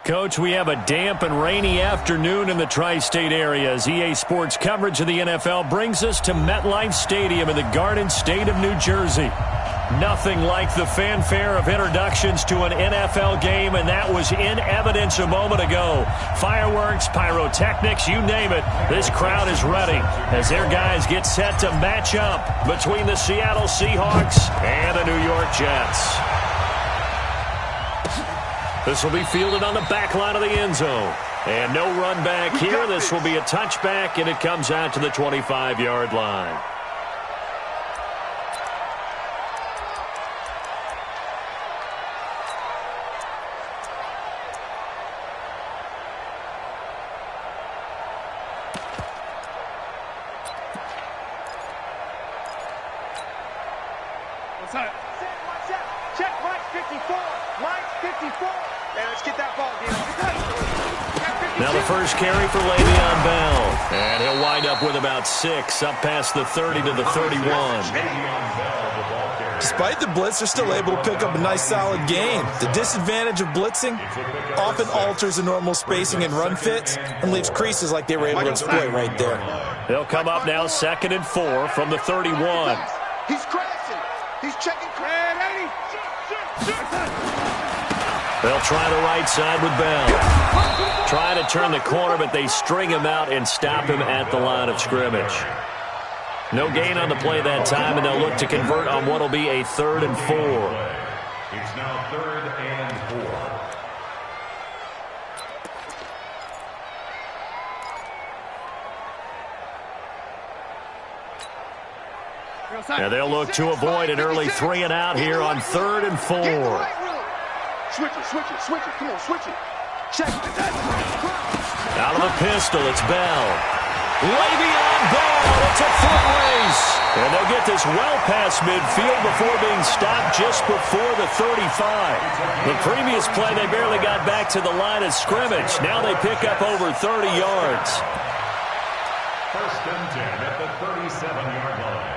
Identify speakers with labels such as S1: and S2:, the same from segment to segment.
S1: Coach, we have a damp and rainy afternoon in the tri-state area as EA Sports coverage of the NFL brings us to MetLife Stadium in the Garden State of New Jersey. Nothing like the fanfare of introductions to an NFL game, and that was in evidence a moment ago. Fireworks, pyrotechnics, you name it. This crowd is ready as their guys get set to match up between the Seattle Seahawks and the New York Jets. This will be fielded on the back line of the end zone. And no run back here. This will be a touchback, and it comes out to the 25-yard line.
S2: Check Mike 54. Mike 54. And let's get that ball,
S1: now the first carry for Le'Veon Bell. And he'll wind up with about 6 up past the 30 to the 31.
S3: Despite the blitz, they're still able to pick up a nice solid gain. The disadvantage of blitzing often alters the normal spacing and run fits and leaves creases like they were able to exploit right there.
S1: They'll come up now 2nd and 4 from the 31.
S2: He's crashing. He's checking.
S1: They'll try the right side with Bell. Try to turn the corner, but they string him out and stop him at the line of scrimmage. No gain on the play that time, and they'll look to convert on what will be a 3rd and 4.
S4: It's now 3rd and
S1: 4. And they'll look to avoid an early 3 and out here on 3rd and 4.
S2: Switch it. Come on, switch it. Check it.
S1: Out of the pistol, it's Bell. Le'Veon Bell, it's a foot race. And they'll get this well past midfield before being stopped just before the 35. The previous play, they barely got back to the line of scrimmage. Now they pick up over 30 yards.
S4: 1st and 10 at the 37-yard line.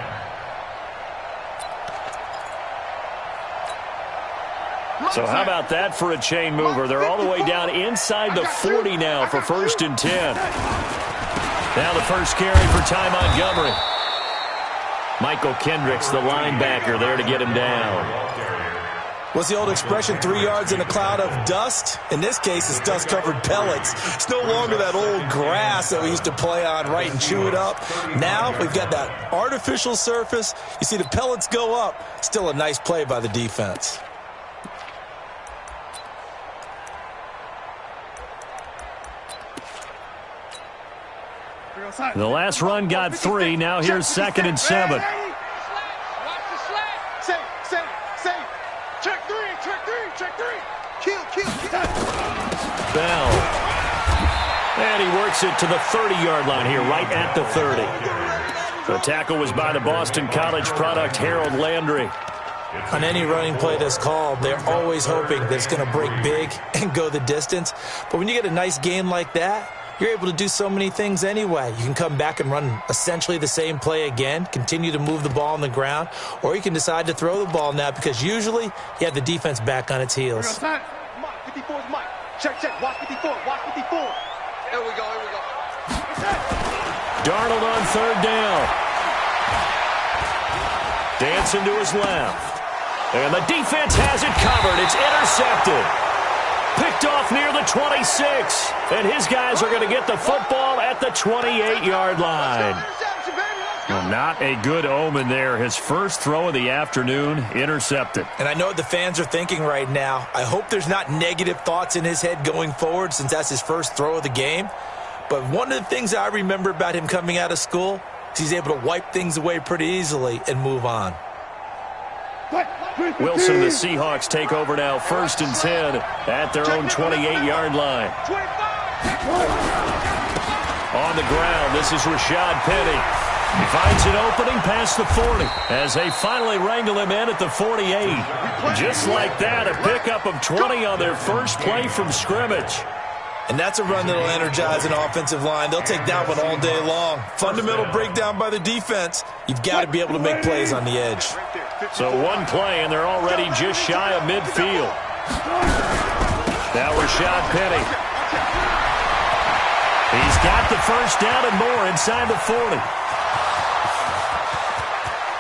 S1: So how about that for a chain mover? They're all the way down inside the 40 now for 1st and 10. Now the first carry for Ty Montgomery. Michael Kendricks, the linebacker, there to get him down.
S3: What's the old expression, 3 yards in a cloud of dust? In this case, it's dust-covered pellets. It's no longer that old grass that we used to play on, right, and chew it up. Now we've got that artificial surface. You see the pellets go up. Still a nice play by the defense.
S1: The last run got 3. Now here's 2nd and 7. Bell. And he works it to the 30-yard line here, right at the 30. The tackle was by the Boston College product, Harold Landry.
S3: On any running play that's called, they're always hoping that it's going to break big and go the distance. But when you get a nice game like that, you're able to do so many things anyway. You can come back and run essentially the same play again, continue to move the ball on the ground, or you can decide to throw the ball now because usually you have the defense back on its heels.
S2: Mike, 54 is Mike. Check. Watch 54. Here we go.
S1: Darnold on 3rd down. Dancing to his left. And the defense has it covered. It's intercepted. Picked off near the 26. And his guys are going to get the football at the 28-yard line. Well, not a good omen there. His first throw of the afternoon, intercepted.
S3: And I know what the fans are thinking right now. I hope there's not negative thoughts in his head going forward since that's his first throw of the game. But one of the things I remember about him coming out of school is he's able to wipe things away pretty easily and move on.
S1: Wilson, the Seahawks take over now, 1st and 10 at their own 28-yard line. On the ground, this is Rashad Penny. He finds an opening past the 40 as they finally wrangle him in at the 48. Just like that, a pickup of 20 on their first play from scrimmage.
S3: And that's a run that'll energize an offensive line. They'll take that one all day long. Fundamental breakdown by the defense. You've got to be able to make plays on the edge.
S1: So one play, and they're already just shy of midfield. Now Rashad Penny. He's got the first down and more inside the 40.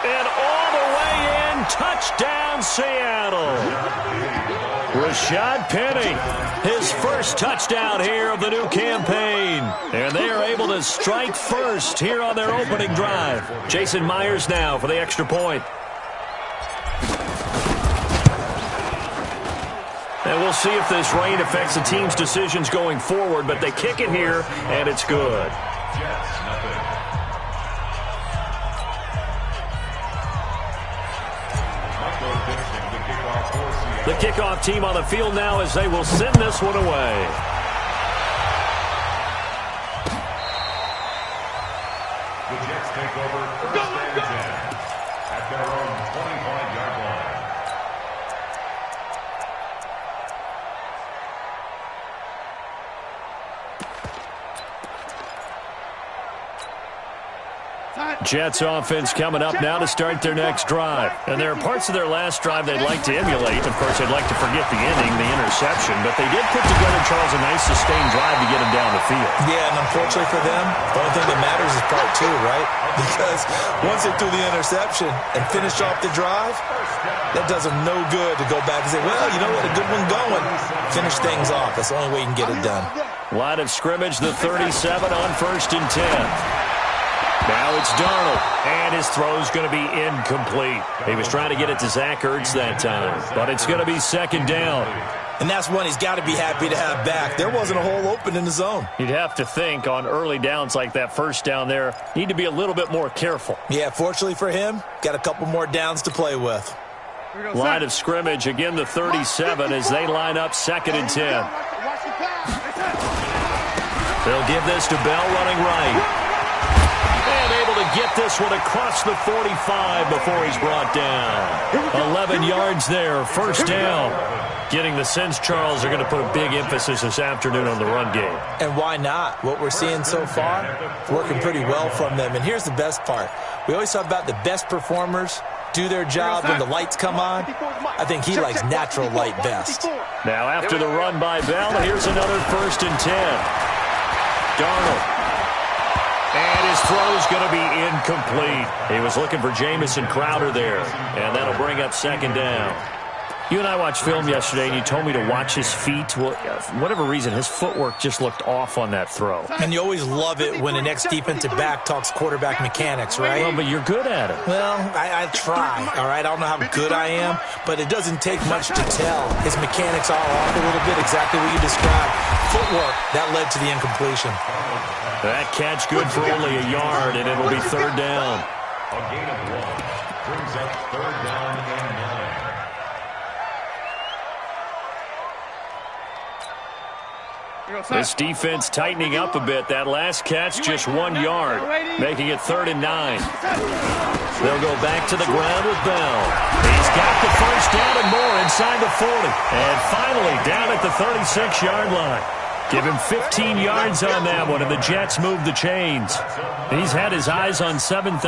S1: And all the way in, touchdown Seattle. Rashad Penny, his first touchdown here of the new campaign. And they are able to strike first here on their opening drive. Jason Myers now for the extra point. And we'll see if this rain affects the team's decisions going forward, but they kick it here, and it's good. The kickoff team on the field now as they will send this one away.
S4: The Jets take over first and 10 at their own 25-yard line.
S1: Jets offense coming up now to start their next drive. And there are parts of their last drive they'd like to emulate. Of course, they'd like to forget the ending, the interception. But they did put together, Charles, a nice sustained drive to get them down the field.
S3: Yeah, and unfortunately for them, the only thing that matters is part two, right? Because once they threw the interception and finished off the drive, that does them no good to go back and say, well, you know what, a good one going. Finish things off. That's the only way you can get it done.
S1: Line of scrimmage, the 37 on 1st and 10. Now it's Darnold, and his throw's going to be incomplete. He was trying to get it to Zach Ertz that time, but it's going to be second down.
S3: And that's one he's got to be happy to have back. There wasn't a hole open in the zone.
S1: You'd have to think on early downs like that first down there, need to be a little bit more careful.
S3: Yeah, fortunately for him, got a couple more downs to play with.
S1: Line of scrimmage, again the 37 as they line up 2nd and 10. They'll give this to Bell running right. And able to get this one across the 45 before he's brought down. 11 yards there, first down. Getting the sense, Charles, are going to put a big emphasis this afternoon on the run game.
S3: And why not? What we're seeing so far, working pretty well from them. And here's the best part. We always talk about the best performers do their job when the lights come on. I think he likes natural light best.
S1: Now after the run by Bell, here's another 1st and 10. Darnold. And his throw is going to be incomplete. He was looking for Jamison Crowder there. And that'll bring up 2nd down. You and I watched film yesterday, and you told me to watch his feet. Well, for whatever reason, his footwork just looked off on that throw.
S3: And you always love it when the next defensive back talks quarterback mechanics, right?
S1: Well, but you're good at it.
S3: Well, I try, all right? I don't know how good I am, but it doesn't take much to tell. His mechanics are off a little bit, exactly what you described. Footwork, that led to the incompletion.
S1: That catch good for only a yard, and it'll be 3rd down.
S4: A gain of 1 brings up 3rd down and 9.
S1: This defense tightening up a bit. That last catch, just 1 yard, making it 3rd and 9. They'll go back to the ground with Bell. He's got the first down and more inside the 40. And finally down at the 36-yard line. Give him 15 yards on that one, and the Jets move the chains. He's had his eyes on 7,000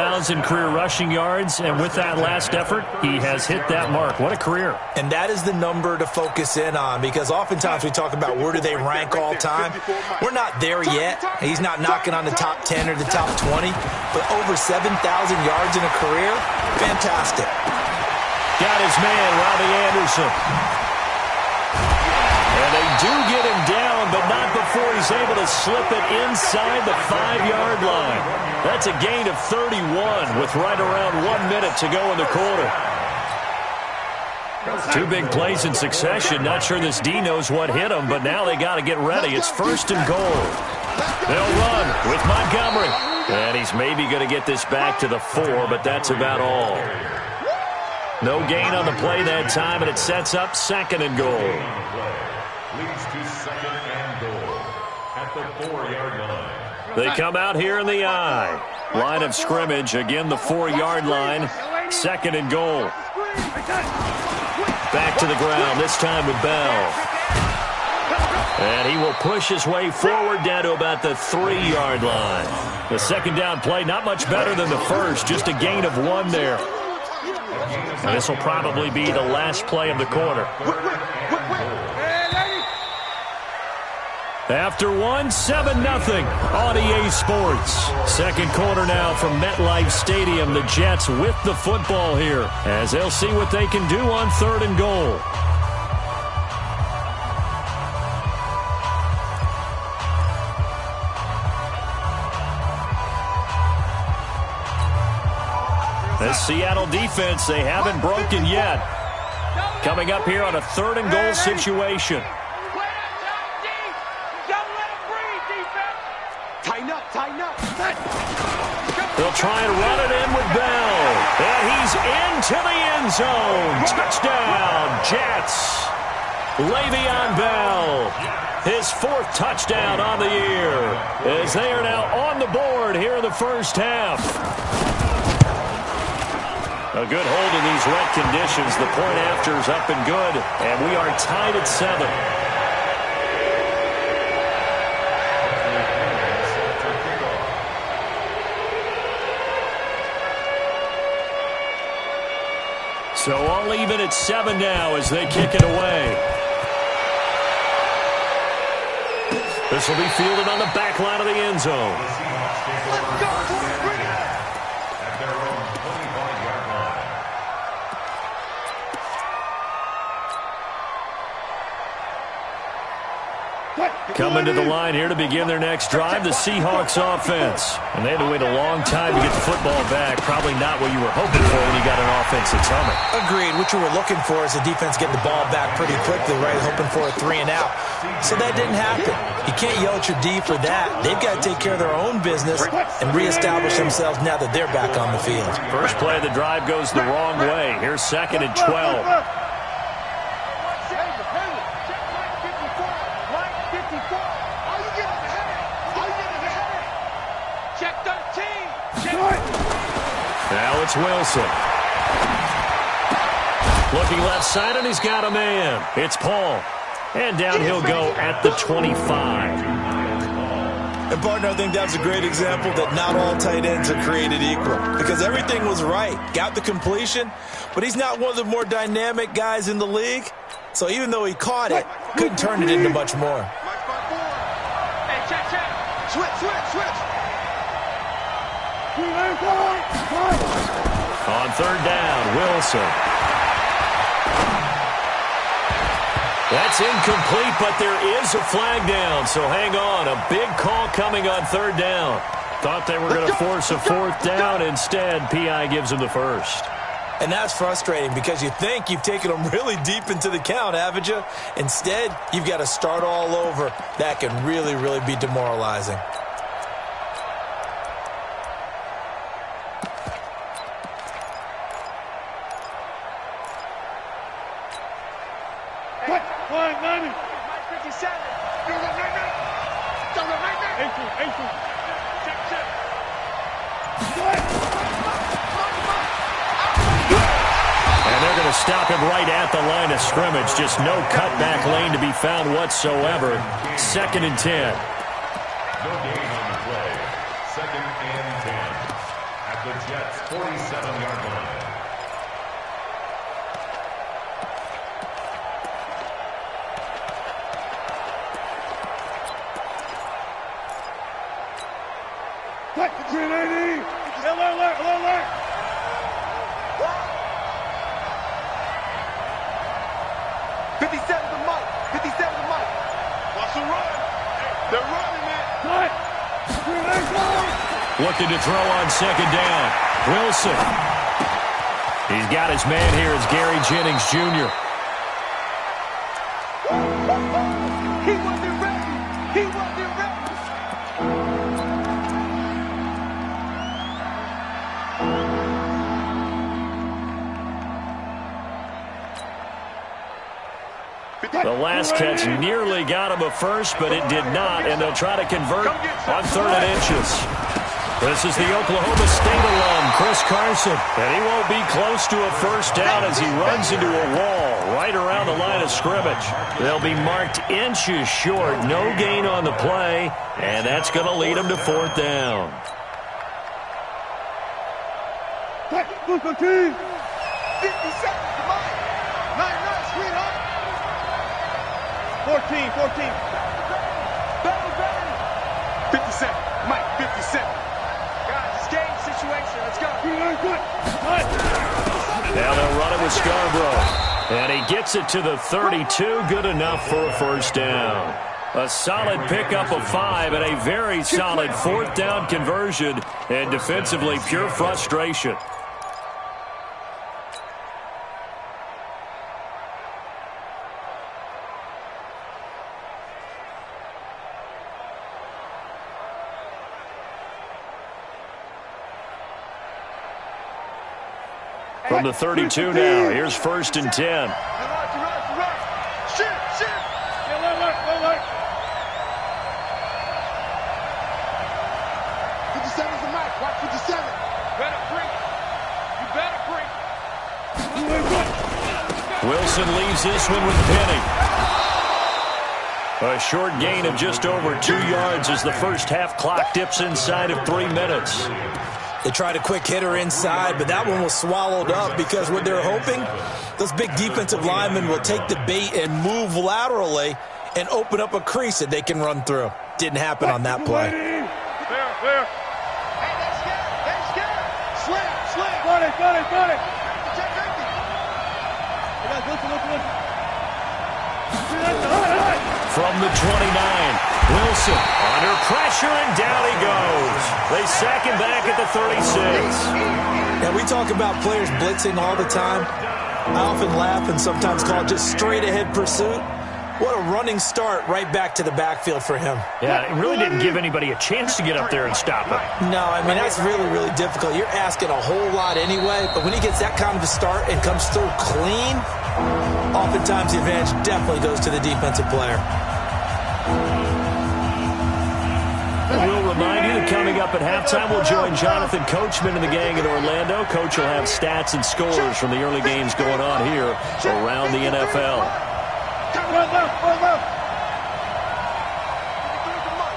S1: career rushing yards, and with that last effort, he has hit that mark. What a career.
S3: And that is the number to focus in on, because oftentimes we talk about where do they rank all time. We're not there yet. He's not knocking on the top 10 or the top 20, but over 7,000 yards in a career, fantastic.
S1: Got his man, Robbie Anderson. And they do get him down, but not before he's able to slip it inside the 5-yard line. That's a gain of 31 with right around 1 minute to go in the quarter. 2 big plays in succession. Not sure this D knows what hit him, but now they got to get ready. It's 1st and goal. They'll run with Montgomery. And he's maybe going to get this back to the 4, but that's about all. No gain on the play that time, and it sets up 2nd and goal.
S4: Leads to 2nd and goal at the 4-yard line.
S1: They come out here in the I. Line of scrimmage, again the 4-yard line. 2nd and goal. Back to the ground, this time with Bell. And he will push his way forward down to about the 3-yard line. The 2nd down play, not much better than the first, just a gain of 1 there. And this will probably be the last play of the quarter. After one, 7-0 on EA Sports. Second quarter now from MetLife Stadium. The Jets with the football here as they'll see what they can do on 3rd and goal. The Seattle defense, they haven't broken yet. Coming up here on a 3rd and goal situation.
S2: Tighten up.
S1: They'll try and run it in with Bell. And he's into the end zone. Touchdown, Jets. Le'Veon Bell, his 4th touchdown on the year, as they are now on the board here in the first half. A good hold in these wet conditions. The point after is up and good, and we are tied at 7. So all even at 7 now as they kick it away. This will be fielded on the back line of the end zone.
S2: Let's go. Bring it.
S4: At their own 25-yard line.
S1: Coming to the line here to begin their next drive, the Seahawks offense. And they had to wait a long time to get the football back. Probably not what you were hoping for when you got an offense that's humming.
S3: Agreed. What you were looking for is the defense getting the ball back pretty quickly, right? Hoping for a 3 and out. So that didn't happen. You can't yell at your D for that. They've got to take care of their own business and reestablish themselves now that they're back on the field.
S1: First play of the drive goes the wrong way. Here's 2nd and 12. Now it's Wilson. Looking left side, and he's got a man. It's Paul. And down he'll go at the 25.
S3: And, partner, I think that was a great example that not all tight ends are created equal. Because everything was right. Got the completion, but he's not one of the more dynamic guys in the league. So even though he caught it, couldn't turn it into much more.
S2: Hey, check. Switch.
S1: On 3rd down, Wilson. That's incomplete, but there is a flag down, so hang on. A big call coming on 3rd down. Thought they were going to force a 4th down. Instead, P.I. gives them the 1st.
S3: And that's frustrating because you think you've taken them really deep into the count, haven't you? Instead, you've got to start all over. That can really, really be demoralizing.
S1: Stop him right at the line of scrimmage. Just no cutback lane to be found whatsoever. 2nd and 10.
S4: No gain on the play. 2nd and 10. At the Jets' 47-yard line.
S2: Alert. 57 to Mike. Watch the run. They're running it.
S1: Looking to throw on 2nd down. Wilson. He's got his man here. It's Gary Jennings Jr.
S2: He wasn't ready.
S1: The last catch nearly got him a 1st, but it did not, and they'll try to convert on 3rd and inches. This is the Oklahoma State alum, Chris Carson, and he won't be close to a 1st down as he runs into a wall right around the line of scrimmage. They'll be marked inches short, no gain on the play, and that's going to lead them to 4th down.
S2: 50 seconds, come on. 9, sweetheart. 14. 57. Mike, 57. Guys, it's game situation. Let's go.
S1: Now they'll run it with Scarborough. And he gets it to the 32. Good enough for a first down. A solid pickup of 5 and a very solid fourth down conversion. And defensively, pure frustration. From the 32 now, here's 1st and 10.
S2: Shoot, shoot. Look. 57's the mic. Watch 57. Better break. You better break.
S1: Wilson leaves this one with Penny. A short gain of just over 2 yards as the first half clock dips inside of 3 minutes.
S3: They tried a quick hitter inside, but that one was swallowed up because what they're hoping, those big defensive linemen will take the bait and move laterally and open up a crease that they can run through. Didn't happen on that play.
S2: Clear. Hey, they're scared. Slam. Got it.
S1: From the 29, Wilson under pressure, and down he goes. They sack him back at the 36.
S3: Now, we talk about players blitzing all the time. I often laugh and sometimes call it just straight-ahead pursuit. What a running start right back to the backfield for him.
S1: Yeah, it really didn't give anybody a chance to get up there and stop him.
S3: No, I mean, that's really, really difficult. You're asking a whole lot anyway, but when he gets that kind of a start and comes through clean, oftentimes the advantage definitely goes to the defensive player.
S1: We'll remind you that coming up at halftime, we'll join Jonathan Coachman and the gang in Orlando. Coach will have stats and scores from the early games going on here around the NFL.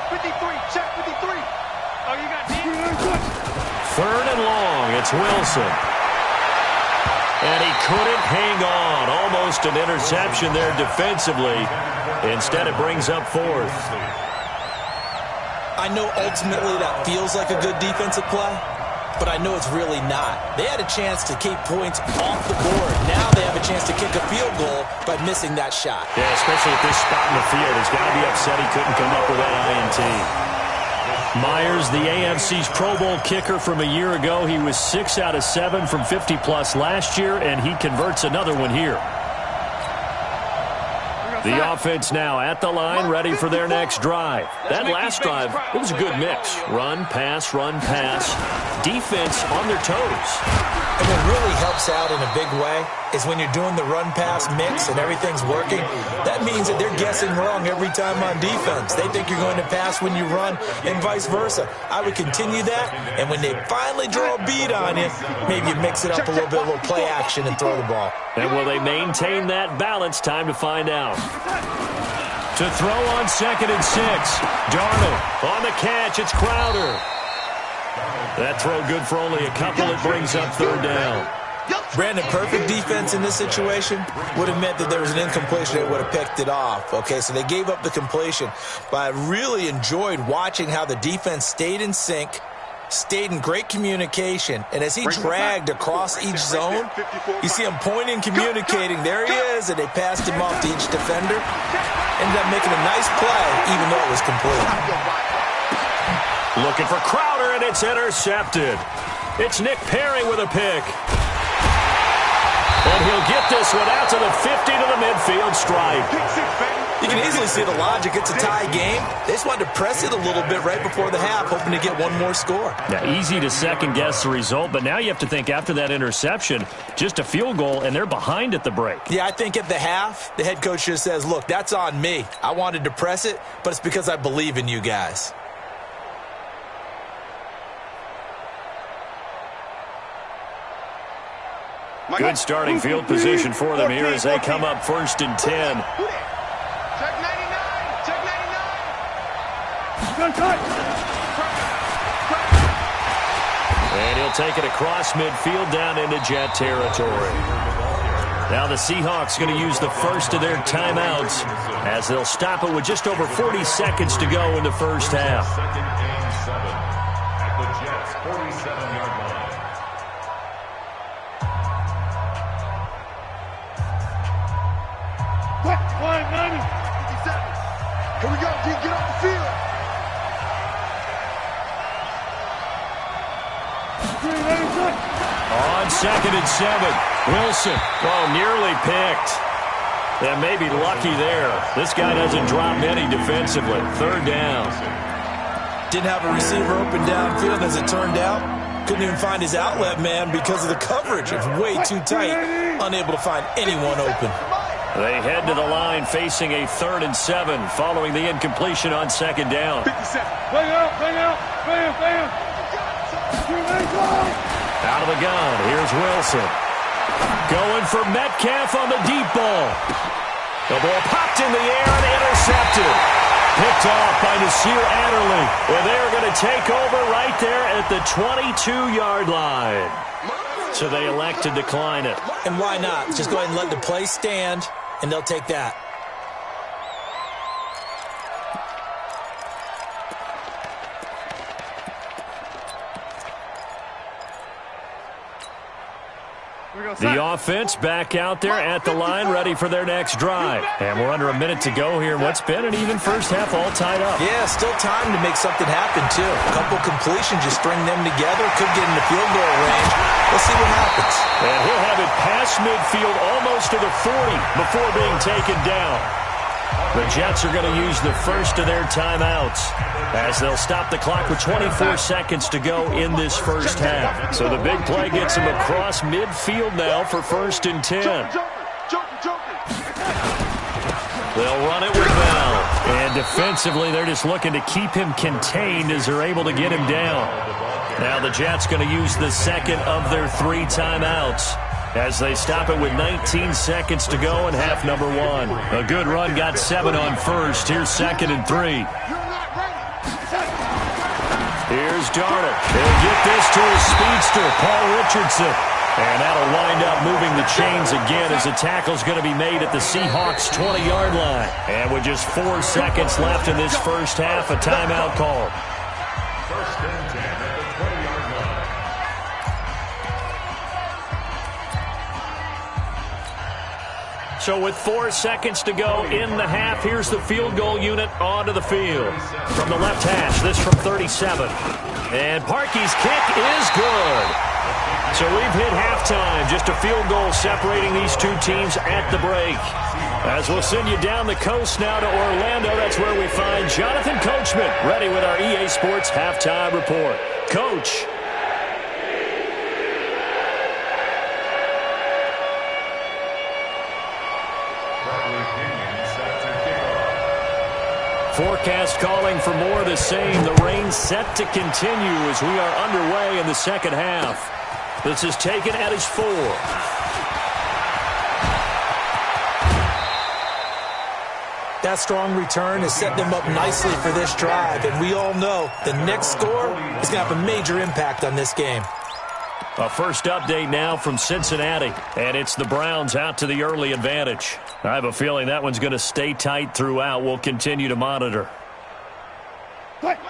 S2: 53, check 53. Oh, you got deep.
S1: 3rd and long, it's Wilson. And he couldn't hang on. Almost an interception there defensively. Instead, it brings up 4th.
S3: I know ultimately that feels like a good defensive play, but I know it's really not. They had a chance to keep points off the board. Now they have a chance to kick a field goal by missing that shot.
S1: Yeah, especially at this spot in the field. He's got to be upset he couldn't come up with that INT. Myers, the AFC's Pro Bowl kicker from a year ago. He was 6 out of 7 from 50-plus last year, and he converts another one here. The offense now at the line, ready for their next drive. That last drive, it was a good mix. Run, pass, defense on their toes.
S3: And what really helps out in a big way is when you're doing the run-pass mix and everything's working, that means that they're guessing wrong every time on defense. They think you're going to pass when you run and vice versa. I would continue that, and when they finally draw a bead on you, maybe you mix it up a little bit, a little play action, and throw the ball.
S1: And will they maintain that balance? Time to find out. To throw on 2nd and 6. Darnold on the catch. It's Crowder. That throw good for only a couple. It brings up 3rd down.
S3: Brandon, perfect defense in this situation would have meant that there was an incompletion that would have picked it off. Okay, so they gave up the completion. But I really enjoyed watching how the defense stayed in sync, stayed in great communication, and as he dragged across each zone, you see him pointing, communicating. There he is, and they passed him off to each defender. Ended up making a nice play, even though it was complete.
S1: Looking for Crowder, and it's intercepted. It's Nick Perry with a pick. And he'll get this one out to the 50 to the midfield stripe.
S3: You can easily see the logic. It's a tie game. They just wanted to press it a little bit right before the half, hoping to get one more score.
S1: Now, easy to second-guess the result, but now you have to think after that interception, just a field goal, and they're behind at the break.
S3: Yeah, I think at the half, the head coach just says, look, that's on me. I wanted to press it, but it's because I believe in you guys.
S1: Good starting field position for them here as they come up 1st and 10.
S2: Check 99. Check 99.
S1: And he'll take it across midfield down into Jet territory. Now the Seahawks going to use the first of their timeouts as they'll stop it with just over 40 seconds to go in the first half.
S4: Second and 7 at the Jets' 47-yard line.
S2: What? 190. 57. Here we go. Get off the field.
S1: On 2nd and 7, Wilson. Oh, nearly picked. That may be lucky there. This guy doesn't drop many defensively. 3rd down.
S3: Didn't have a receiver open downfield as it turned out. Couldn't even find his outlet man because of the coverage. It's way too tight. Unable to find anyone open.
S1: They head to the line facing a 3rd and 7 following the incompletion on 2nd down.
S2: 57. Bang out. Bam.
S1: Out of the gun, here's Wilson. Going for Metcalf on the deep ball. The ball popped in the air and intercepted. Picked off by Nasir Adderley. Well, they're going to take over right there at the 22-yard line. So they elect to decline it.
S3: And why not? Just go ahead and let the play stand, and they'll take that.
S1: The offense back out there at the line, ready for their next drive. And we're under a minute to go here in what's been an even first half, all tied up.
S3: Yeah, still time to make something happen, too. A couple completions, just string them together. Could get in the field goal range. Let's see what happens.
S1: And he'll have it past midfield, almost to the 40, before being taken down. The Jets are going to use the first of their timeouts as they'll stop the clock with 24 seconds to go in this first half. So the big play gets them across midfield now for 1st and 10. They'll run it with Bell. And defensively, they're just looking to keep him contained as they're able to get him down. Now the Jets going to use the second of their 3 timeouts as they stop it with 19 seconds to go in half number 1. A good run got 7 on first. Here's 2nd and 3. Here's Darnold. He'll get this to his speedster, Paul Richardson. And that'll wind up moving the chains again as the tackle's going to be made at the Seahawks' 20-yard line. And with just 4 seconds left in this first half, a timeout call.
S4: 1st and 10 at the 20-yard line.
S1: So with 4 seconds to go in the half, here's the field goal unit onto the field. From the left hash, this from 37. And Parkey's kick is good. So we've hit halftime. Just a field goal separating these two teams at the break. As we'll send you down the coast now to Orlando, that's where we find Jonathan Coachman, ready with our EA Sports Halftime Report. Coach. Forecast calling for more of the same. The rain set to continue as we are underway in the second half. This is taken at his 4.
S3: That strong return has set them up nicely for this drive, and we all know the next score is going to have a major impact on this game.
S1: A first update now from Cincinnati, and it's the Browns out to the early advantage. I have a feeling that one's going to stay tight throughout. We'll continue to monitor.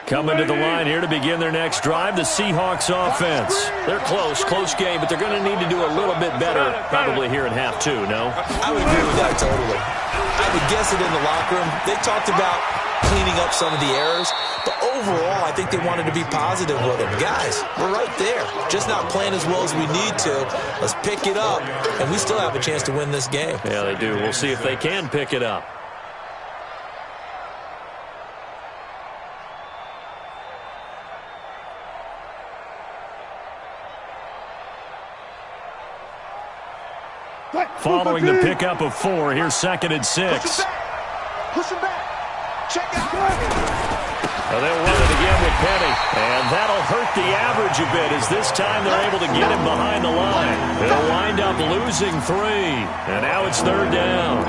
S1: Coming to the line here to begin their next drive, the Seahawks offense. They're close game, but they're going to need to do a little bit better probably here in half 2, no?
S3: I would agree with that totally. I would guess it in the locker room. They talked about cleaning up some of the errors, but overall, I think they wanted to be positive with it. Guys, we're right there. Just not playing as well as we need to. Let's pick it up, and we still have a chance to win this game.
S1: Yeah, they do. We'll see if they can pick it up. Following the pickup of 4, here's 2nd and 6.
S2: Push him back. Check out.
S1: Well, they'll run it again with Penny, and that'll hurt the average a bit as this time they're able to get him behind the line. They'll wind up losing 3, and now it's 3rd down.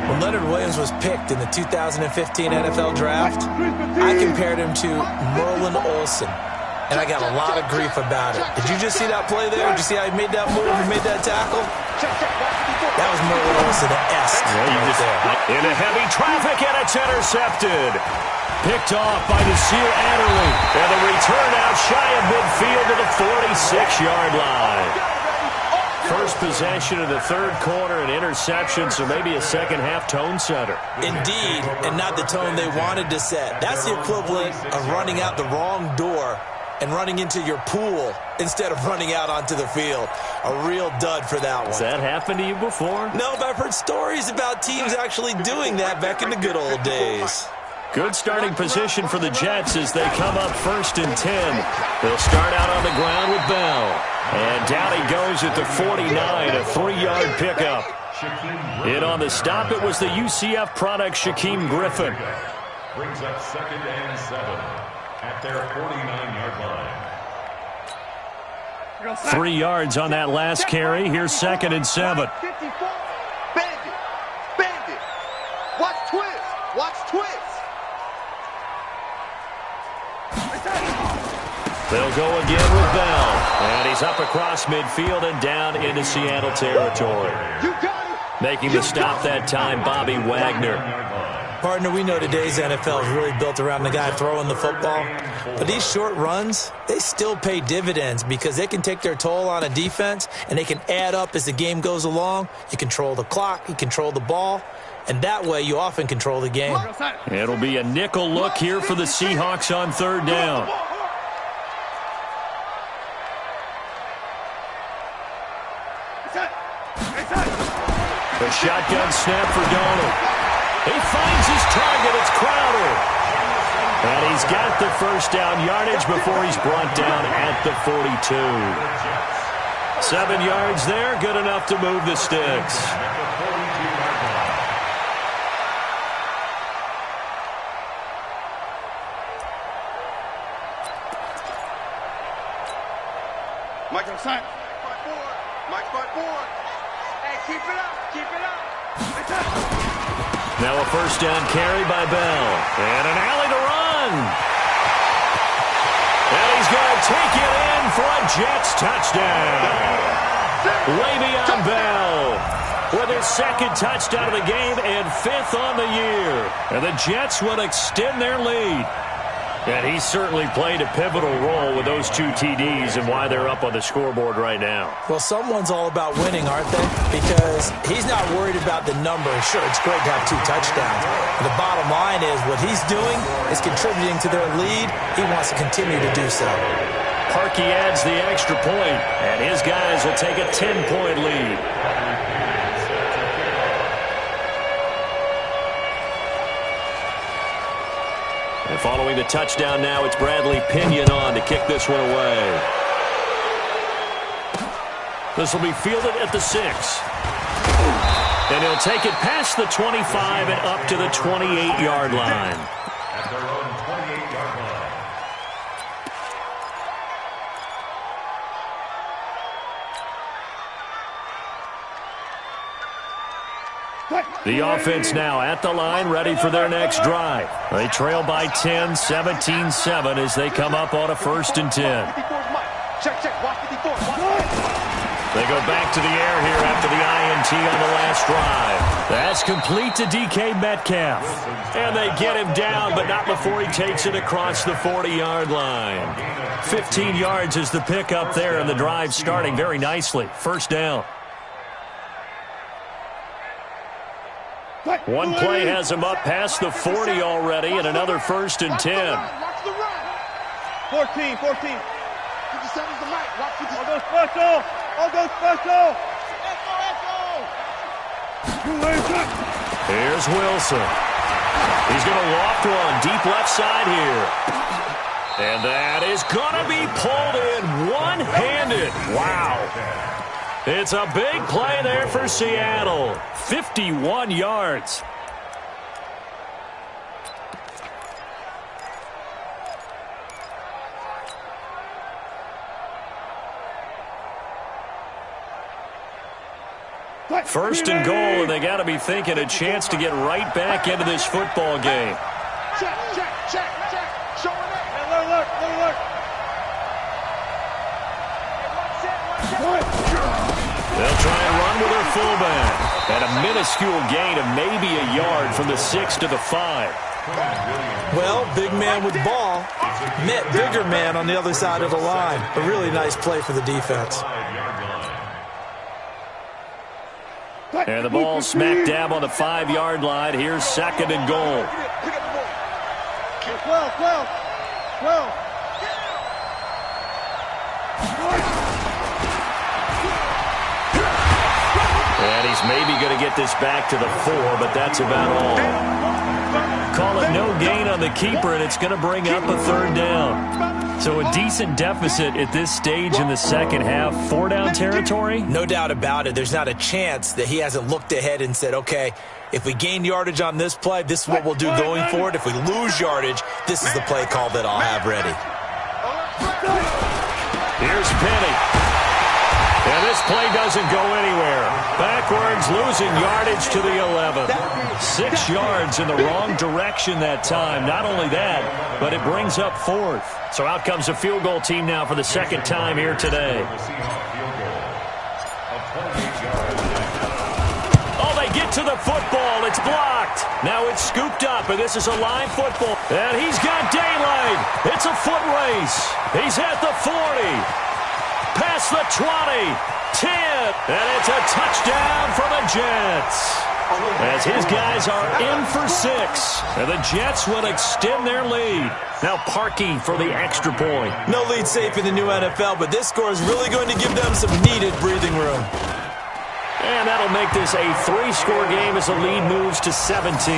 S3: When Leonard Williams was picked in the 2015 NFL Draft, I compared him to Merlin Olsen. and I got a lot of grief about it. Did you just see that play there? Did you see how he made that move and made that tackle? That was more Wilson-esque.
S1: Into heavy traffic, and it's intercepted. Picked off by Nasir Adderley. And the return out shy of midfield to the 46-yard line. First possession of the third quarter, an interception, so maybe a second-half tone setter.
S3: Indeed, and not the tone they wanted to set. That's the equivalent of running out the wrong door and running into your pool instead of running out onto the field. A real dud for that one.
S1: Has that happened to you before?
S3: No, but I've heard stories about teams actually doing that back in the good old days.
S1: Good starting position for the Jets as they come up 1st and 10. They'll start out on the ground with Bell. And down he goes at the 49, a 3-yard pickup. In on the stop, it was the UCF product, Shaquem Griffin.
S4: Brings up 2nd and 7 at their 49-yard line.
S1: 3 yards on that last carry. Here's 2nd and 7.
S2: Bandit. Bandit. Watch twist. Watch twist.
S1: They'll go again with Bell. And he's up across midfield and down into Seattle territory. Making the stop that time, Bobby Wagner.
S3: Partner, we know today's NFL is really built around the guy throwing the football. But these short runs, they still pay dividends because they can take their toll on a defense and they can add up as the game goes along. You control the clock, you control the ball, and that way you often control the game.
S1: It'll be a nickel look here for the Seahawks on 3rd down. The shotgun snap for Donald. He finds his target. It's Crowder. And he's got the first down yardage before he's brought down at the 42. 7 yards there, good enough to move the sticks.
S2: Mike outside. Mike forward. Hey, keep it up. Keep it up.
S1: Now a first down carry by Bell. And an alley to run. And he's going to take it in for a Jets touchdown. Le'Veon Bell with his 2nd touchdown of the game and 5th on the year. And the Jets will extend their lead. And he certainly played a pivotal role with those 2 TDs and why they're up on the scoreboard right now.
S3: Well, someone's all about winning, aren't they? Because he's not worried about the number. Sure, it's great to have 2 touchdowns. But the bottom line is what he's doing is contributing to their lead. He wants to continue to do so.
S1: Parkey adds the extra point, and his guys will take a 10-point lead. And following the touchdown now, it's Bradley Pinion on to kick this one away. This will be fielded at the 6. And he'll take it past the 25 and up to the 28-yard line.
S4: At their own 28-yard line.
S1: 'The offense now at the line, ready for their next drive. They trail by 10, 17-7 as they come up on a 1st and 10. They go back to the air here after the INT on the last drive. That's complete to DK Metcalf. And they get him down, but not before he takes it across the 40-yard line. 15 yards is the pickup there, and the drive starting very nicely. 1st down. One play has him up past the 40 already, and another 1st and 10.
S2: 14. 57's the mic. I'll go special.
S1: Here's Wilson. He's going to loft one deep left side here. And that is going to be pulled in one-handed. Wow. It's a big play there for Seattle. 51 yards. First and goal, and they got to be thinking a chance to get right back into this football game.
S2: Check. Showing it. Look.
S1: They'll try and run with their fullback. And a minuscule gain of maybe a yard from the 6 to the 5.
S3: Well, big man with the ball met bigger man on the other side of the line. A really nice play for the defense.
S1: And the ball smack dab on the 5-yard line. Here's 2nd and goal.
S2: 12.
S1: And he's maybe going to get this back to the 4, but that's about all. Call it no gain on the keeper, and it's going to bring up a 3rd down. So a decent deficit at this stage in the second half. 4-down territory?
S3: No doubt about it. There's not a chance that he hasn't looked ahead and said, okay, if we gain yardage on this play, this is what we'll do going forward. If we lose yardage, this is the play call that I'll have ready.
S1: Here's Penny. And this play doesn't go anywhere. Backwards, losing yardage to the 11. 6 yards in the wrong direction that time. Not only that, but it brings up 4th. So out comes a field goal team now for the 2nd time here today. Oh, they get to the football. It's blocked. Now it's scooped up, and this is a live football. And he's got daylight. It's a foot race. He's at the 40. Past the 20, 10, and it's a touchdown for the Jets. As his guys are in for 6, and the Jets will extend their lead. Now Parkey for the extra point.
S3: No lead safe in the new NFL, but this score is really going to give them some needed breathing room.
S1: And that'll make this a 3-score game as the lead moves to 17.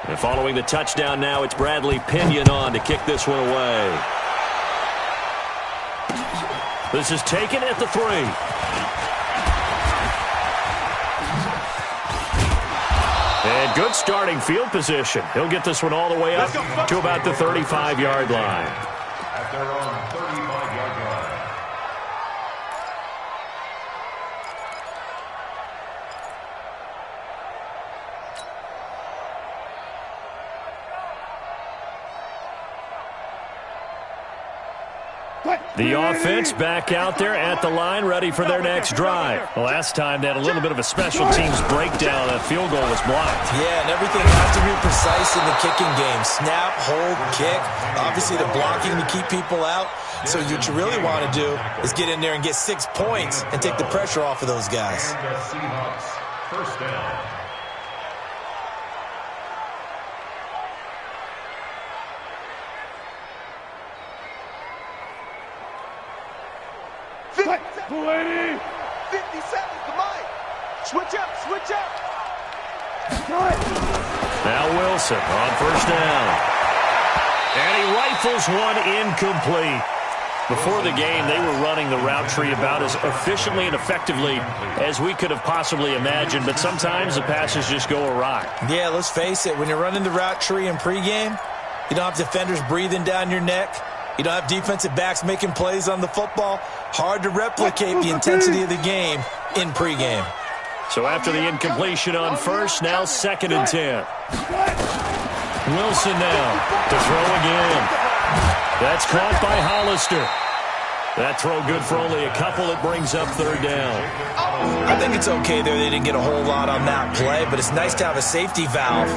S1: And following the touchdown now, it's Bradley Pinion on to kick this one away. This is taken at the 3. And good starting field position. He'll get this one all the way up to about the 35-yard line.
S4: At their own 35-yard line.
S1: The offense back out there at the line, ready for their next drive. The last time they had a little bit of a special teams breakdown. That field goal was blocked.
S3: Yeah, and everything has to be precise in the kicking game. Snap, hold, kick. Obviously, the blocking to keep people out. So what you really want to do is get in there and get 6 points and take the pressure off of those guys.
S4: And the Seahawks, 1st down.
S2: Lady. 50 seconds to Mike. Switch up.
S1: Now Wilson on 1st down. And he rifles one incomplete. Before the game, they were running the route tree about as efficiently and effectively as we could have possibly imagined, but sometimes the passes just go awry.
S3: Yeah, let's face it. When you're running the route tree in pregame, you don't have defenders breathing down your neck. You don't have defensive backs making plays on the football. Hard to replicate the intensity of the game in pregame.
S1: So after the incompletion on 1st, now 2nd and 10. Wilson now to throw again. That's caught by Hollister. That throw good for only a couple. It brings up 3rd down.
S3: I think it's okay there. They didn't get a whole lot on that play, but it's nice to have a safety valve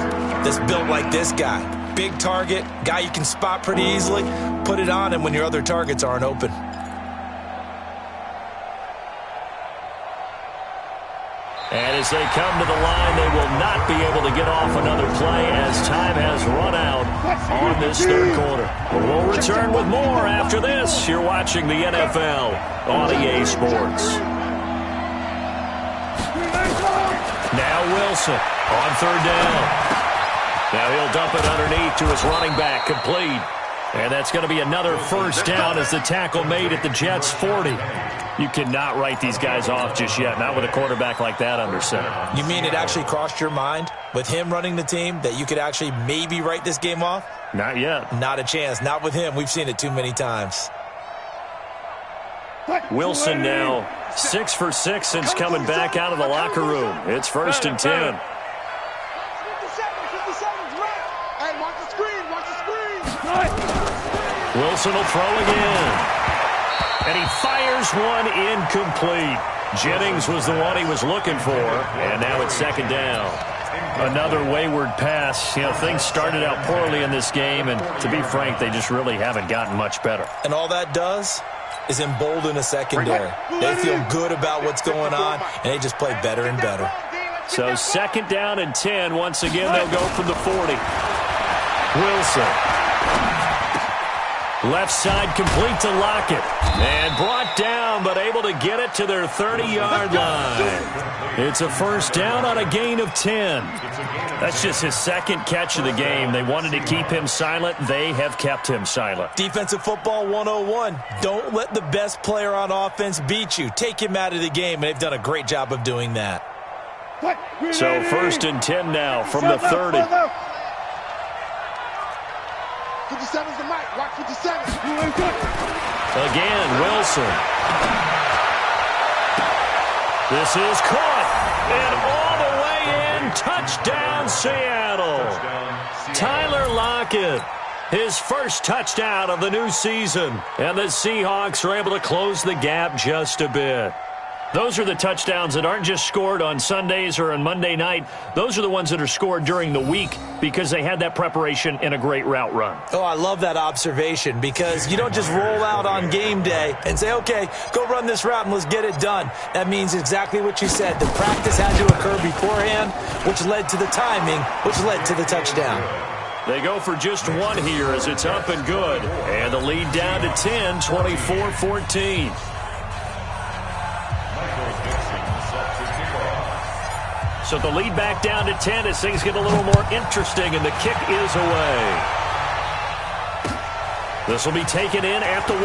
S3: that's built like this guy. Big target, guy you can spot pretty easily. Put it on him when your other targets aren't open.
S1: And as they come to the line, they will not be able to get off another play as time has run out on this 3rd quarter. But we'll return with more after this. You're watching the NFL on EA Sports. Now Wilson on 3rd down. Now he'll dump it underneath to his running back, complete. And that's going to be another first down as the tackle made at the Jets' 40. You cannot write these guys off just yet, not with a quarterback like that under center.
S3: You mean it actually crossed your mind with him running the team that you could actually maybe write this game off?
S1: Not yet.
S3: Not a chance. Not with him. We've seen it too many times.
S1: Wilson now 6 for 6 since coming back out of the locker room. It's 1st and 10. Wilson will throw again. And he fires one incomplete. Jennings was the one he was looking for. And now it's 2nd down. Another wayward pass. You know, things started out poorly in this game, and to be frank, they just really haven't gotten much better.
S3: And all that does is embolden a secondary. They feel good about what's going on, and they just play better and better.
S1: So 2nd down and 10. Once again, they'll go from the 40. Wilson. Left side complete to Lockett. And brought down, but able to get it to their 30-yard line. It's a first down on a gain of 10. That's just his 2nd catch of the game. They wanted to keep him silent. They have kept him silent.
S3: Defensive football 101. Don't let the best player on offense beat you. Take him out of the game, and they've done a great job of doing that.
S1: So 1st and 10 now from the 30.
S2: 57's the mic. Watch 57.
S1: Again, Wilson. This is caught. And all the way in. Touchdown, Seattle. Tyler Lockett. His first touchdown of the new season. And the Seahawks are able to close the gap just a bit. Those are the touchdowns that aren't just scored on Sundays or on Monday night. Those are the ones that are scored during the week because they had that preparation in a great route run.
S3: Oh, I love that observation because you don't just roll out on game day and say, okay, go run this route and let's get it done. That means exactly what you said. The practice had to occur beforehand, which led to the timing, which led to the touchdown.
S1: They go for just one here as it's up and good. And the lead down to 10, 24-14. So the lead back down to 10 as things get a little more interesting, and the kick is away. This will be taken in at the 1.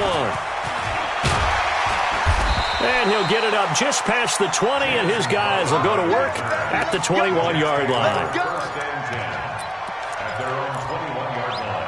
S1: And he'll get it up just past the 20, and his guys will go to work at the 21-yard line.
S4: First and 10 at their own 21-yard line.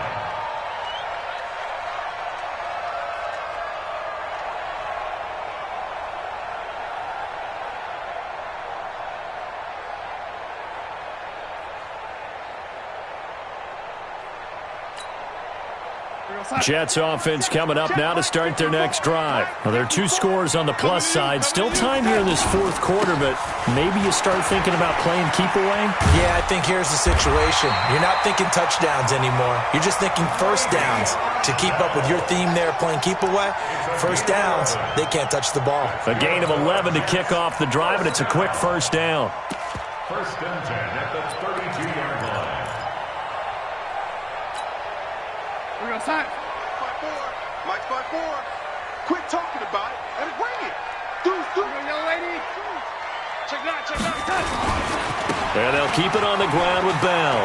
S1: Jets offense coming up now to start their next drive. Well, there are 2 scores on the plus side. Still time here in this 4th quarter, but maybe you start thinking about playing keep away?
S3: Yeah, I think here's the situation. You're not thinking touchdowns anymore. You're just thinking first downs. To keep up with your theme there, playing keep away, first downs, they can't touch the ball.
S1: A gain of 11 to kick off the drive, and it's a quick first down.
S4: First and 10 at the 32-yard line.
S2: We're going to sign. Mike's 5-4. Quit talking about it and bring it. Deuce. Young lady. Check it out.
S1: And they'll keep it on the ground with Bell.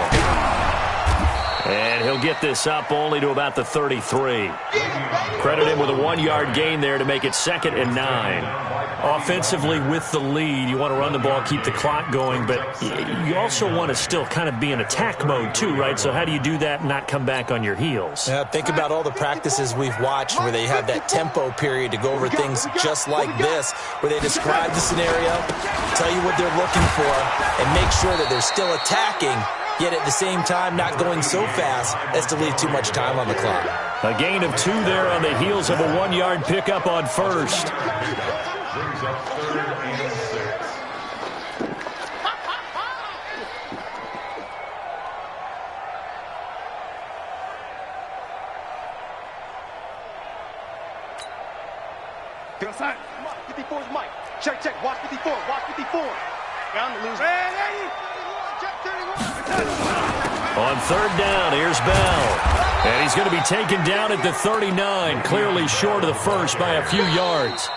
S1: And he'll get this up only to about the 33. Credit him with a 1-yard gain there to make it 2nd and 9. Offensively with the lead, you want to run the ball, keep the clock going, but you also want to still kind of be in attack mode too, right? So how do you do that and not come back on your heels?
S3: Yeah, think about all the practices we've watched where they have that tempo period to go over things just like this, where they describe the scenario, tell you what they're looking for, and make sure that they're still attacking, yet at the same time not going so fast as to leave too much time on the clock.
S1: A gain of 2 there on the heels of a 1-yard pickup on first.
S4: Brings up 3rd and 6.
S2: Outside. 54's Mike. Check. Watch 54. Watch 54. Down the loser. Check 31.
S1: On 3rd down, here's Bell. And he's going to be taken down at the 39, clearly short of the first by a few yards.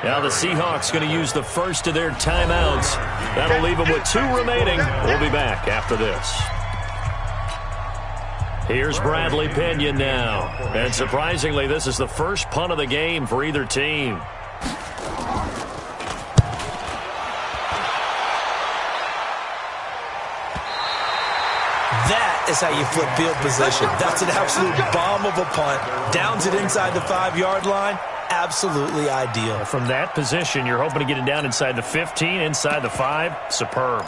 S1: Now the Seahawks going to use the first of their timeouts. That'll leave them with 2 remaining. We'll be back after this. Here's Bradley Pena now. And surprisingly, this is the first punt of the game for either team.
S3: That is how you flip field position. That's an absolute bomb of a punt. Downs it inside the 5-yard line. Absolutely ideal.
S1: From that position, you're hoping to get it down inside the 15, inside the 5. Superb.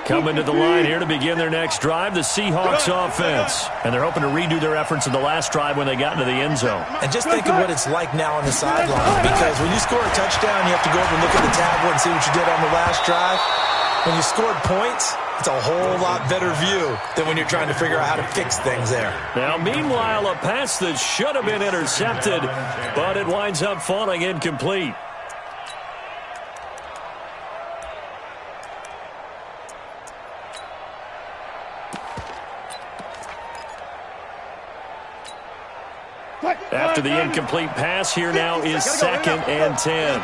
S1: Coming to the line here to begin their next drive, the Seahawks offense. And they're hoping to redo their efforts in the last drive when they got into the end zone.
S3: And just think of what it's like now on the sideline. Because when you score a touchdown, you have to go over and look at the tablet and see what you did on the last drive. When you scored points, it's a whole lot better view than when you're trying to figure out how to fix things there.
S1: Now, meanwhile, a pass that should have been intercepted, but it winds up falling incomplete. After the incomplete pass, here now is 2nd and 10.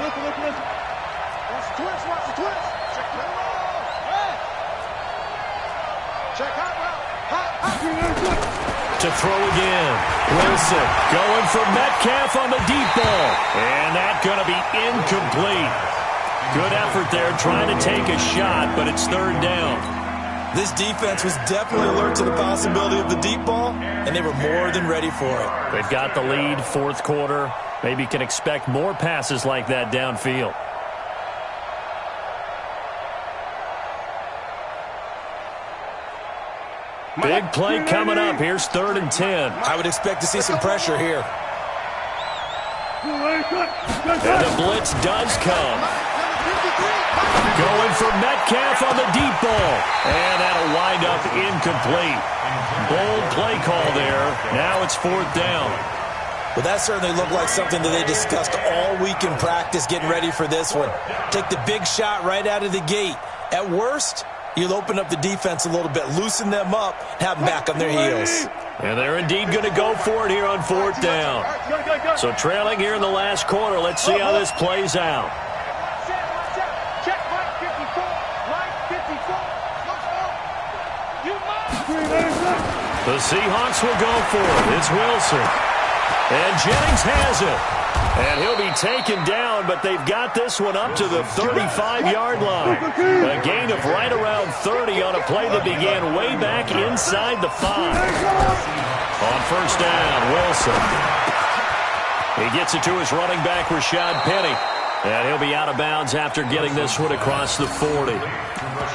S1: To throw again. Wilson going for Metcalf on the deep ball. And that's going to be incomplete. Good effort there trying to take a shot, but it's 3rd down.
S3: This defense was definitely alert to the possibility of the deep ball, and they were more than ready for it.
S1: They've got the lead, 4th quarter. Maybe can expect more passes like that downfield. Big play coming up. Here's 3rd and 10.
S3: I would expect to see some pressure here.
S1: And the blitz does come. Going for Metcalf on the deep ball. And that'll wind up incomplete. Bold play call there. Now it's 4th down.
S3: Well, that certainly looked like something that they discussed all week in practice getting ready for this one. Take the big shot right out of the gate. At worst, you'll open up the defense a little bit, loosen them up, have them back on their heels.
S1: And they're indeed going to go for it here on 4th down. So trailing here in the last quarter, let's see how this plays out. The Seahawks will go for it. It's Wilson. And Jennings has it. And he'll be taken down, but they've got this one up to the 35-yard line. A gain of right around 30 on a play that began way back inside the 5. On 1st down, Wilson. He gets it to his running back, Rashad Penny. And he'll be out of bounds after getting this one across the 40.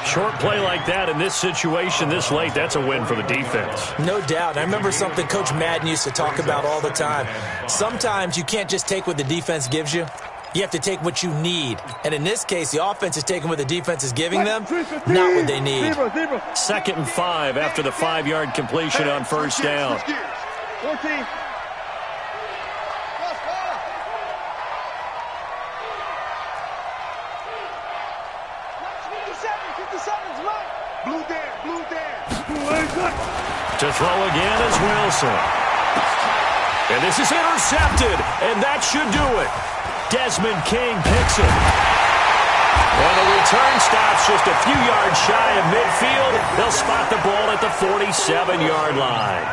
S1: Short play like that in this situation this late, that's a win for the defense.
S3: No doubt. I remember something Coach Madden used to talk about all the time. Sometimes you can't just take what the defense gives you. You have to take what you need. And in this case, the offense is taking what the defense is giving them, not what they need.
S1: 2nd and 5 after the 5-yard completion on 1st down.
S2: 14.
S1: To throw again is Wilson. And this is intercepted, and that should do it. Desmond King picks it. And the return stops just a few yards shy of midfield. They'll spot the ball at the 47-yard line.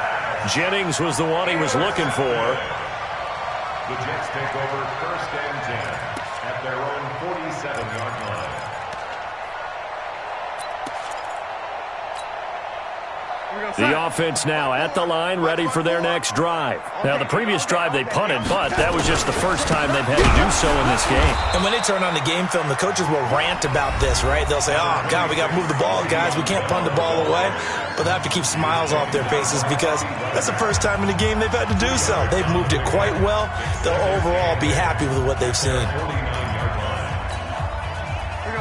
S1: Jennings was the one he was looking for.
S4: The Jets take over 1st and 10 at their own 47-yard line.
S1: The offense now at the line, ready for their next drive. Now, the previous drive they punted, but that was just the first time they've had to do so in this game.
S3: And when they turn on the game film, the coaches will rant about this, right? They'll say, oh, God, we got to move the ball, guys. We can't punt the ball away. But they have to keep smiles off their faces because that's the first time in the game they've had to do so. They've moved it quite well. They'll overall be happy with what they've seen.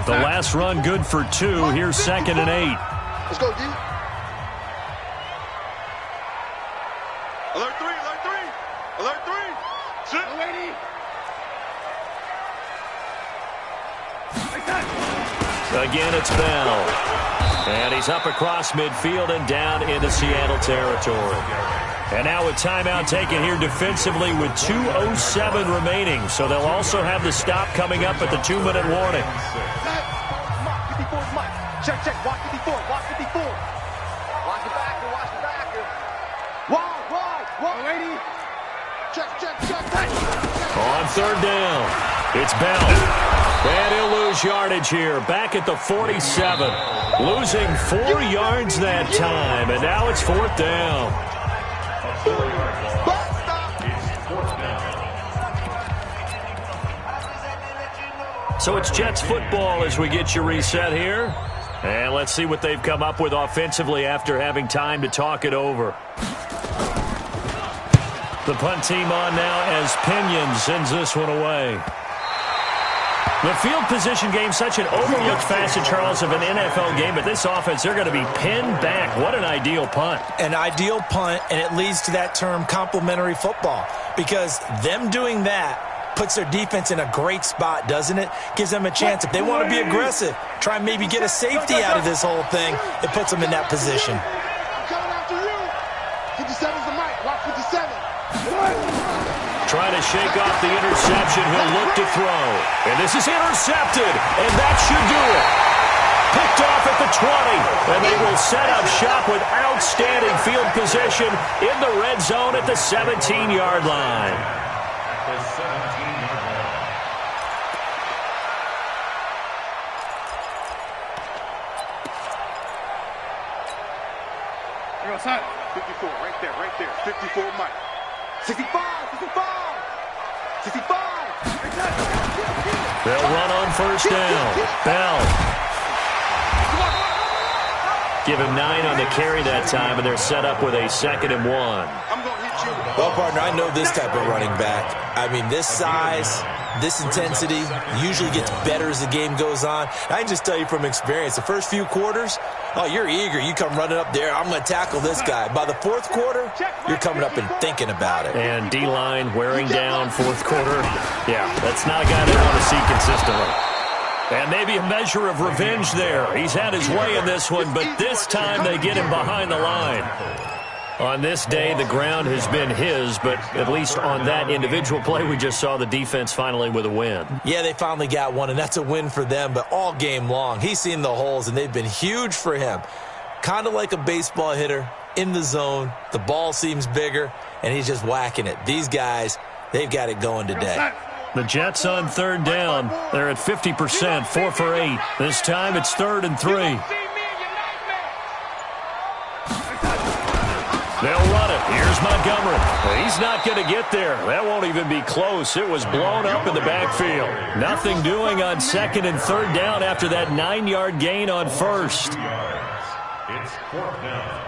S1: The last run good for 2. Here's 2nd and 8.
S2: Let's go, D. Alert 3, alert 3. Alert 3. Sit. Lady.
S1: Again, it's Bell. And he's up across midfield and down into Seattle territory. And now a timeout taken here defensively with 2:07 remaining. So they'll also have the stop coming up at the 2-minute warning.
S2: Check, check, watch 54, watch 54. Watch the backer, watch the backer. Wide, lady. Check, check, check.
S1: On third down, it's Bell. And he'll lose yardage here, back at the 47. Losing 4 yards that time, and now it's fourth down. So it's Jets football as we get you reset here. And let's see what they've come up with offensively after having time to talk it over. The punt team on now as Pinion sends this one away. The field position game, such an overlooked facet, Charles, of an NFL game. But this offense, they're going to be pinned back. What an ideal punt.
S3: An ideal punt, and it leads to that term complementary football. Because them doing that puts their defense in a great spot, doesn't it? Gives them a chance. If they want to be aggressive, try and maybe get a safety out of this whole thing, it puts them in that position.
S2: Coming after you. 57's the mic. Watch 57.
S1: Trying to shake off the interception. He'll look to throw. And this is intercepted. And that should do it. Picked off at the 20. And they will set up shop with outstanding field position in the red zone at the 17-yard line.
S4: The 17-yard line.
S2: Here goes Hunt. 54, right there. 54, Mike. 65. 65.
S1: They'll run on first down. Bell. Give him 9 on the carry that time, and they're set up with a 2nd and 1.
S2: I'm going to hit you.
S3: Well, partner, I know this type of running back. I mean, this size, this intensity usually gets better as the game goes on. I can just tell you from experience, the first few quarters, oh, you're eager. You come running up there, I'm going to tackle this guy. By the fourth quarter, you're coming up and thinking about it.
S1: And D-line wearing down fourth quarter. Yeah, that's not a guy they want to see consistently. And maybe a measure of revenge there. He's had his way in this one, but this time they get him behind the line. On this day, the ground has been his, but at least on that individual play, we just saw the defense finally with a win.
S3: Yeah, they finally got one, and that's a win for them, but all game long, he's seen the holes, and they've been huge for him. Kind of like a baseball hitter in the zone. The ball seems bigger, and he's just whacking it. These guys, they've got it going today.
S1: The Jets on third down. They're at 50%, 4 for 8. This time it's 3rd and 3. They'll run it. Here's Montgomery. He's not going to get there. That won't even be close. It was blown up in the backfield. Nothing doing on 2nd and 3rd down after that 9-yard gain on first.
S4: It's 4th down.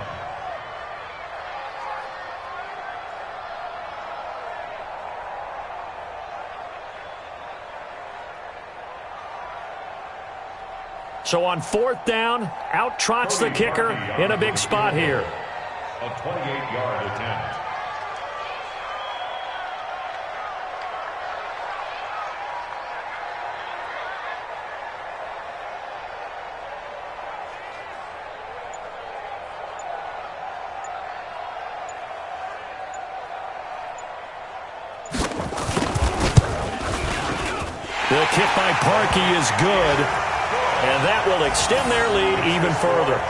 S1: So on 4th down, out trots the kicker in a big spot here.
S4: A 28-yard attempt.
S1: The kick by Parkey is good. And that will extend their lead even further.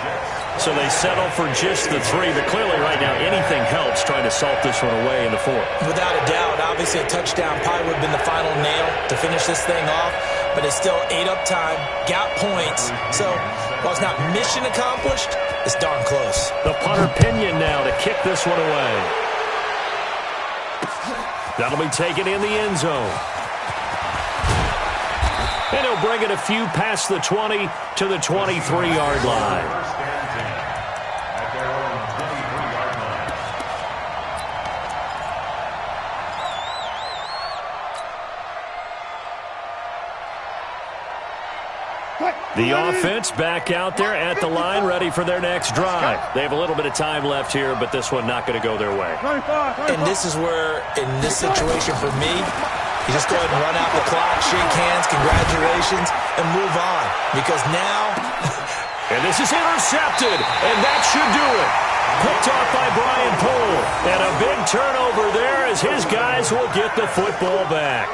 S1: So they settle for just the 3. But clearly right now anything helps trying to salt this one away in the 4th.
S3: Without a doubt, obviously a touchdown probably would have been the final nail to finish this thing off. But it's still 8 up time, got points. So while it's not mission accomplished, it's darn close.
S1: The punter Pinion now to kick this one away. That'll be taken in the end zone. And he'll bring it a few past the 20 to the 23-yard line.
S4: At their own 23-yard line.
S1: The offense back out there at the line, ready for their next drive. They have a little bit of time left here, but this one not going to go their way.
S3: And this is where, in this situation for me, You just go ahead and run out the clock, shake hands, congratulations, and move on. Because now...
S1: And this is intercepted, and that should do it. Picked off by Brian Poole. And a big turnover there as his guys will get the football back.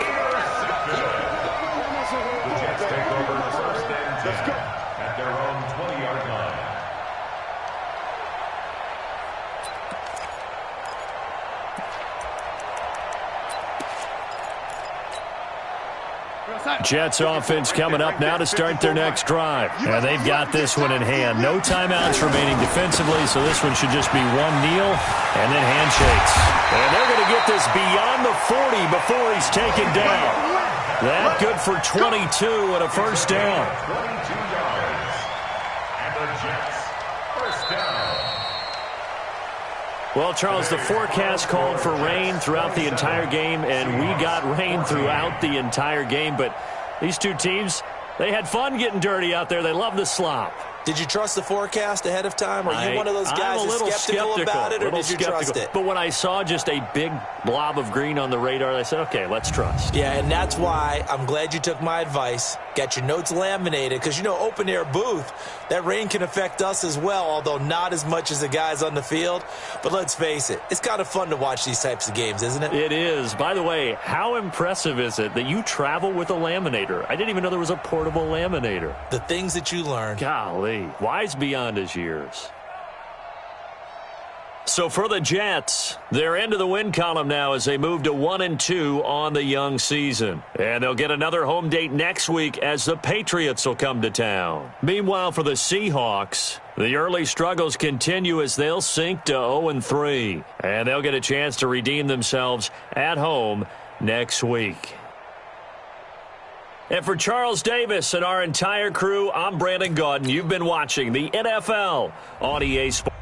S4: The Jets take over first and 10 at their own 20-yard line.
S1: Jets offense coming up now to start their next drive. And they've got this one in hand. No timeouts remaining defensively, so this one should just be one kneel and then handshakes. And they're going to get this beyond the 40 before he's taken down. That good for 22 and a first down.
S4: 22 yards. And the Jets, first down.
S1: Well, Charles, the forecast called for rain throughout the entire game, and we got rain throughout the entire game. But these two teams, they had fun getting dirty out there. They love the slop.
S3: Did you trust the forecast ahead of time? Are you one of those guys that's skeptical about it, or did you trust it?
S1: But when I saw just a big blob of green on the radar, I said, okay, let's trust.
S3: Yeah, and that's why I'm glad you took my advice. Get your notes laminated, because, you know, open-air booth, that rain can affect us as well, although not as much as the guys on the field. But let's face it, it's kind of fun to watch these types of games, isn't it?
S1: It is. By the way, how impressive is it that you travel with a laminator? I didn't even know there was a portable laminator.
S3: The things that you learn.
S1: Golly. Wise beyond his years. So for the Jets, they're into the win column now as they move to 1-2 on the young season. And they'll get another home date next week as the Patriots will come to town. Meanwhile, for the Seahawks, the early struggles continue as they'll sink to 0-3. And they'll get a chance to redeem themselves at home next week. And for Charles Davis and our entire crew, I'm Brandon Gaudin. You've been watching the NFL on EA Sports.